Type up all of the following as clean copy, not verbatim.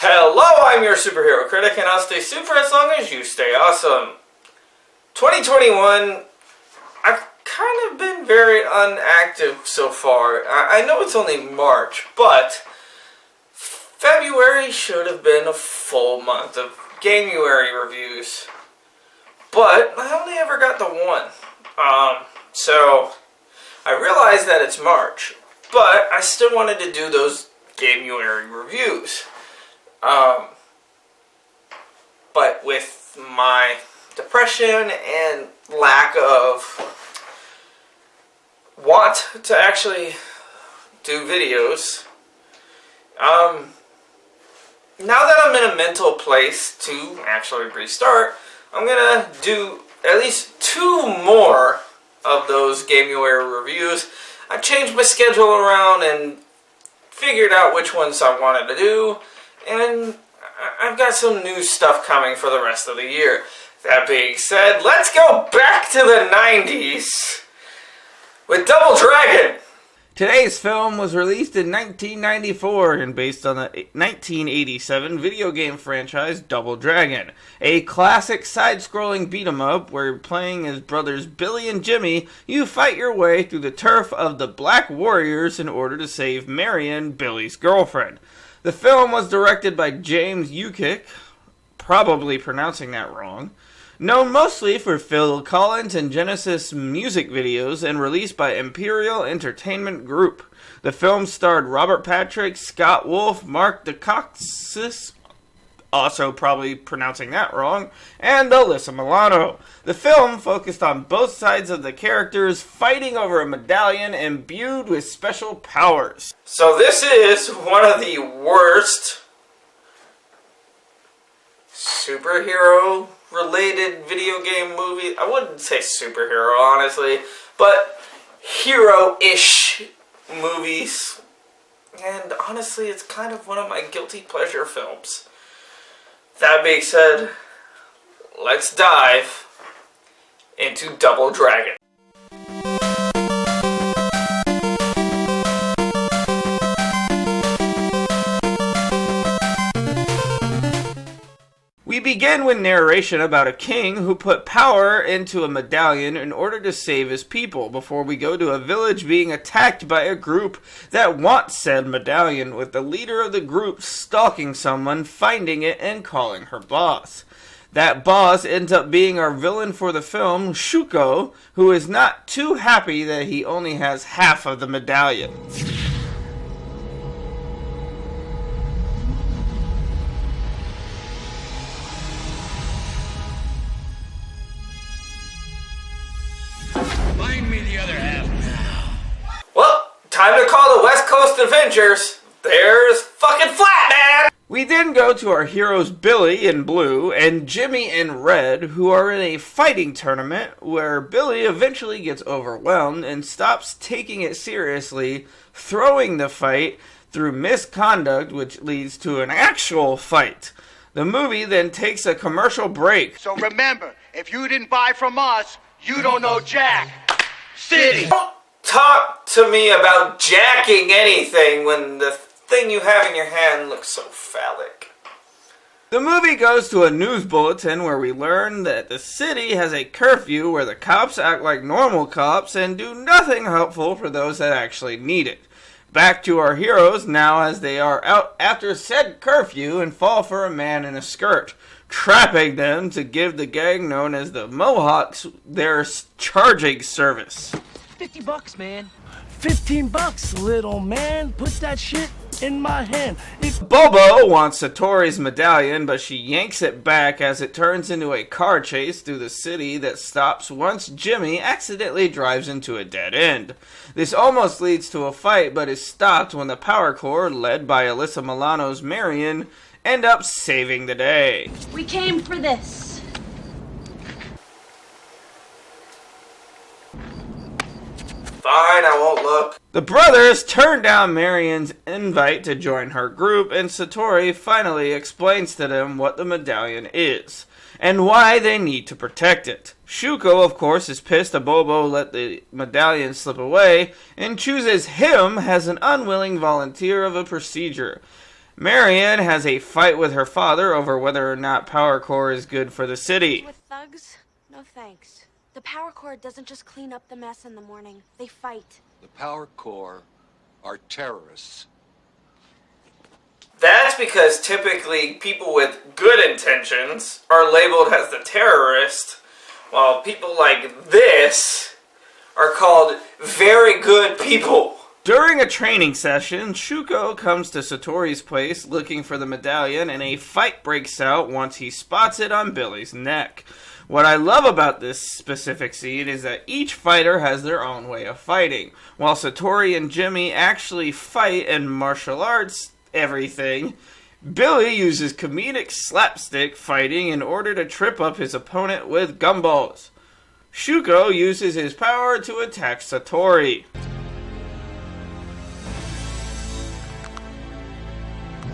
Hello, I'm your superhero critic, and I'll stay super as long as you stay awesome. 2021, I've kind of been very inactive so far. I know it's only March, but February should have been a full month of Gamurary reviews. But I only ever got the one. So I realized that it's March, but I still wanted to do those Gamurary reviews. But with my depression and lack of want to actually do videos, now that I'm in a mental place to actually restart, I'm gonna do at least 2 more of those Gamurary reviews. I changed my schedule around and figured out which ones I wanted to do, and I've got some new stuff coming for the rest of the year. That being said, let's go back to the 90s with Double Dragon. Today's film was released in 1994 and based on the 1987 video game franchise Double Dragon, a classic side-scrolling beat-em-up where playing as brothers Billy and Jimmy, you fight your way through the turf of the Black Warriors in order to save Marion, Billy's girlfriend. The film was directed by James Ukick, probably pronouncing that wrong, known mostly for Phil Collins and Genesis music videos, and released by Imperial Entertainment Group. The film starred Robert Patrick, Scott Wolf, Mark Dacascos, also probably pronouncing that wrong, and Alyssa Milano. The film focused on both sides of the characters fighting over a medallion imbued with special powers. So this is one of the worst superhero-related video game movies. I wouldn't say superhero, honestly, but hero-ish movies. And honestly, it's kind of one of my guilty pleasure films. That being said, let's dive into Double Dragon. We begin with narration about a king who put power into a medallion in order to save his people, before we go to a village being attacked by a group that wants said medallion, with the leader of the group stalking someone, finding it, and calling her boss. That boss ends up being our villain for the film, Shuko, who is not too happy that he only has half of the medallion. Find me the other half now. Well, time to call the West Coast Adventures. There's fucking Flat Man! We then go to our heroes Billy in blue and Jimmy in red, who are in a fighting tournament where Billy eventually gets overwhelmed and stops taking it seriously, throwing the fight through misconduct, which leads to an actual fight. The movie then takes a commercial break. So remember, if you didn't buy from us, you don't know Jack. City. Don't talk to me about jacking anything when the thing you have in your hand looks so phallic. The movie goes to a news bulletin where we learn that the city has a curfew where the cops act like normal cops and do nothing helpful for those that actually need it. Back to our heroes now as they are out after said curfew and fall for a man in a skirt, trapping them to give the gang known as the Mohawks their charging service. $50, man. $15, little man. Put that shit in my hand. Bobo wants Satori's medallion, but she yanks it back as it turns into a car chase through the city that stops once Jimmy accidentally drives into a dead end. This almost leads to a fight, but is stopped when the Power Corps, led by Alyssa Milano's Marion, end up saving the day. We came for this. Fine, I won't look. The brothers turn down Marion's invite to join her group, and Satori finally explains to them what the medallion is, and why they need to protect it. Shuko, of course, is pissed that Bobo let the medallion slip away, and chooses him as an unwilling volunteer of a procedure. Marion has a fight with her father over whether or not Power Core is good for the city. With thugs? No thanks. The Power Core doesn't just clean up the mess in the morning. They fight. The Power Core are terrorists. That's because typically people with good intentions are labeled as the terrorist, while people like this are called very good people. During a training session, Shuko comes to Satori's place looking for the medallion, and a fight breaks out once he spots it on Billy's neck. What I love about this specific scene is that each fighter has their own way of fighting. While Satori and Jimmy actually fight and martial arts everything, Billy uses comedic slapstick fighting in order to trip up his opponent with gumballs. Shuko uses his power to attack Satori.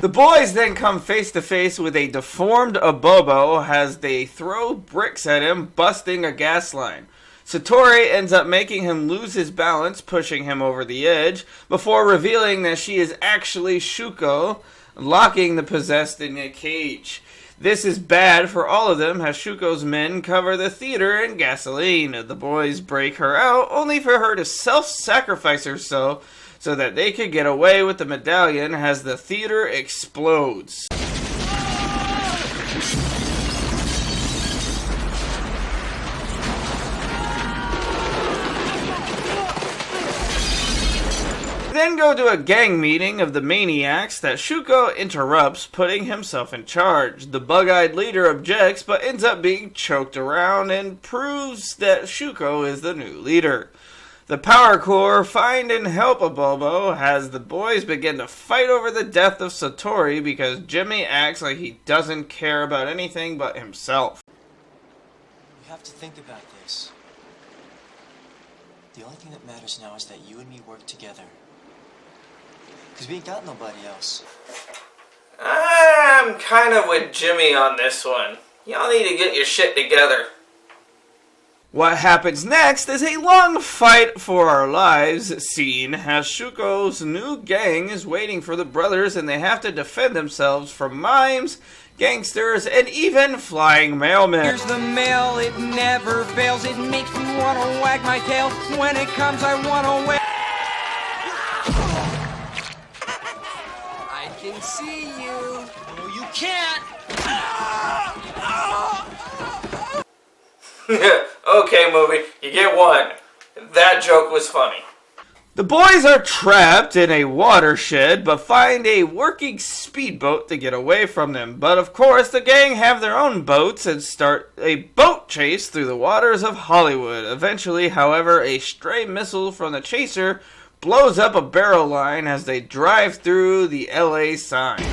The boys then come face to face with a deformed Abobo as they throw bricks at him, busting a gas line. Satori ends up making him lose his balance, pushing him over the edge, before revealing that she is actually Shuko, locking the possessed in a cage. This is bad for all of them, as Shuko's men cover the theater in gasoline. The boys break her out, only for her to self-sacrifice herself so that they could get away with the medallion as the theater explodes. Then go to a gang meeting of the maniacs that Shuko interrupts, putting himself in charge. The bug-eyed leader objects, but ends up being choked around and proves that Shuko is the new leader. The Power Core find and help Abobo as the boys begin to fight over the death of Satori because Jimmy acts like he doesn't care about anything but himself. You have to think about this. The only thing that matters now is that you and me work together. Because we ain't got nobody else. I'm kind of with Jimmy on this one. Y'all need to get your shit together. What happens next is a long fight for our lives scene as Shuko's new gang is waiting for the brothers and they have to defend themselves from mimes, gangsters, and even flying mailmen. Here's the mail, it never fails. It makes me want to wag my tail. When it comes, I want to wag. I can see you. No, you can't! Okay, movie, you get one. That joke was funny. The boys are trapped in a watershed, but find a working speedboat to get away from them. But of course, the gang have their own boats and start a boat chase through the waters of Hollywood. Eventually, however, a stray missile from the chaser blows up a barrel line as they drive through the LA sign.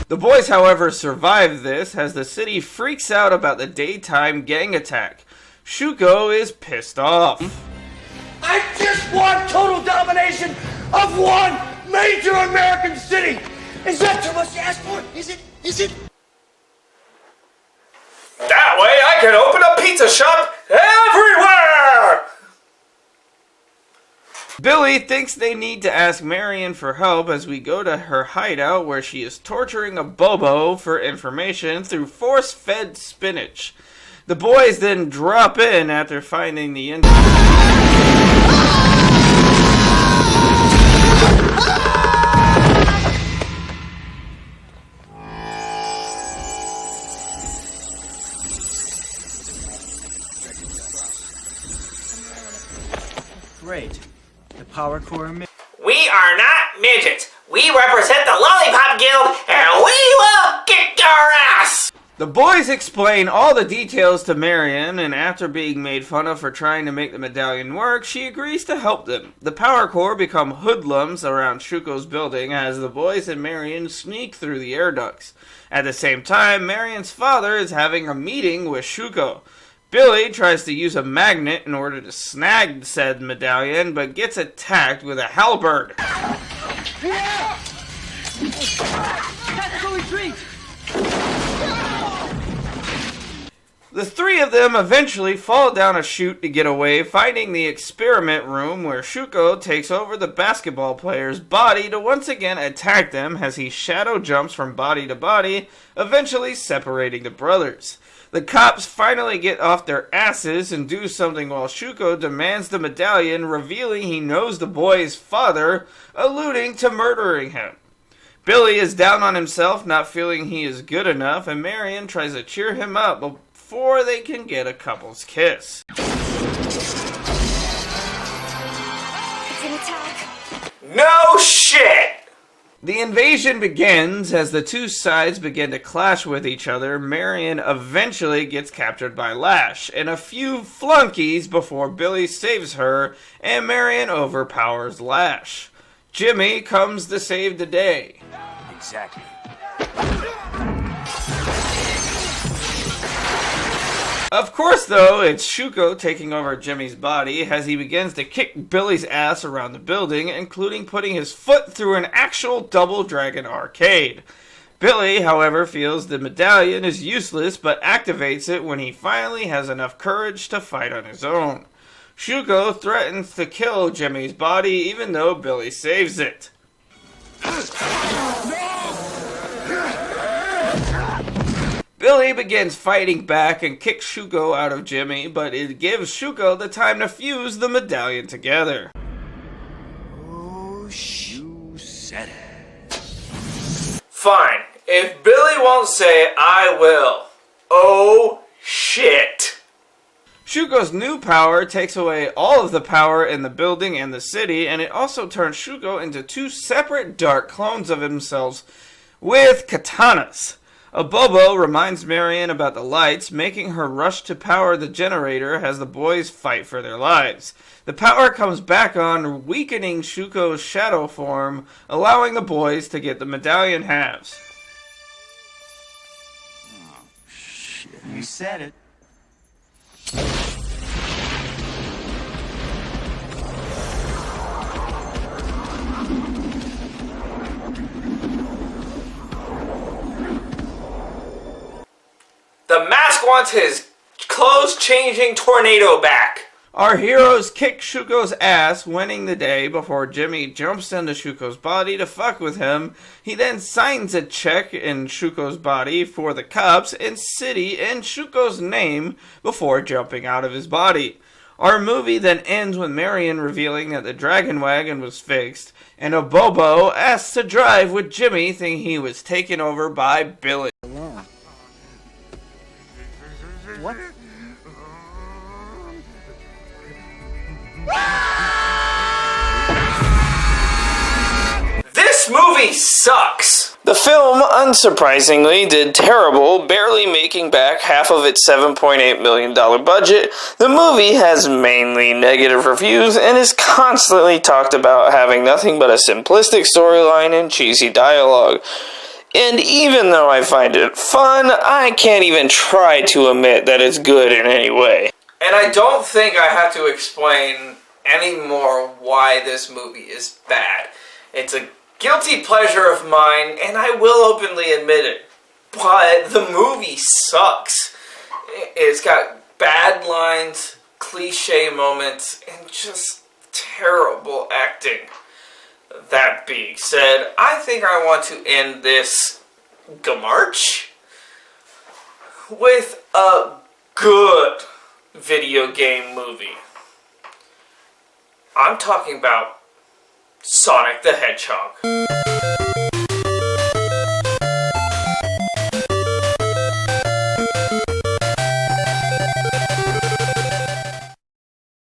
The boys, however, survive this as the city freaks out about the daytime gang attack. Shuko is pissed off. I just want total domination of one major American city. Is that too much to ask for? Is it? That way I can open a pizza shop everywhere! Billy thinks they need to ask Marion for help as we go to her hideout where she is torturing a Bobo for information through force-fed spinach. The boys then drop in after finding the Great. The Power Core We are not midgets. We represent the Lollipop Guild, and we will kick your ass! The boys explain all the details to Marion, and after being made fun of for trying to make the medallion work, she agrees to help them. The Power Core become hoodlums around Shuko's building as the boys and Marion sneak through the air ducts. At the same time, Marion's father is having a meeting with Shuko. Billy tries to use a magnet in order to snag said medallion, but gets attacked with a halberd. The three of them eventually fall down a chute to get away, finding the experiment room where Shuko takes over the basketball player's body to once again attack them as he shadow jumps from body to body, eventually separating the brothers. The cops finally get off their asses and do something while Shuko demands the medallion, revealing he knows the boy's father, alluding to murdering him. Billy is down on himself, not feeling he is good enough, and Marion tries to cheer him up before they can get a couple's kiss. It's an attack. No shit! The invasion begins as the two sides begin to clash with each other. Marion eventually gets captured by Lash and a few flunkies before Billy saves her and Marion overpowers Lash. Jimmy comes to save the day. Exactly. Of course, though, it's Shuko taking over Jimmy's body as he begins to kick Billy's ass around the building, including putting his foot through an actual Double Dragon arcade. Billy, however, feels the medallion is useless but activates it when he finally has enough courage to fight on his own. Shuko threatens to kill Jimmy's body even though Billy saves it. Billy begins fighting back and kicks Shuko out of Jimmy, but it gives Shuko the time to fuse the medallion together. Oh, you said it. Fine. If Billy won't say it, I will. Oh, shit. Shuko's new power takes away all of the power in the building and the city, and it also turns Shuko into two separate dark clones of themselves with katanas. A Bobo reminds Marion about the lights, making her rush to power the generator as the boys fight for their lives. The power comes back on, weakening Shuko's shadow form, allowing the boys to get the medallion halves. Oh, shit. You said it. The mask wants his clothes-changing tornado back. Our heroes kick Shuko's ass, winning the day before Jimmy jumps into Shuko's body to fuck with him. He then signs a check in Shuko's body for the cops and city in Shuko's name before jumping out of his body. Our movie then ends with Marion revealing that the dragon wagon was fixed, and a Bobo asks to drive with Jimmy, thinking he was taken over by Billy. What? This movie sucks. The film, unsurprisingly, did terrible, barely making back half of its $7.8 million budget. The movie has mainly negative reviews and is constantly talked about having nothing but a simplistic storyline and cheesy dialogue. And even though I find it fun, I can't even try to admit that it's good in any way. And I don't think I have to explain anymore why this movie is bad. It's a guilty pleasure of mine, and I will openly admit it. But the movie sucks. It's got bad lines, cliche moments, and just terrible acting. That being said, I think I want to end this GaMarch with a good video game movie. I'm talking about Sonic the Hedgehog.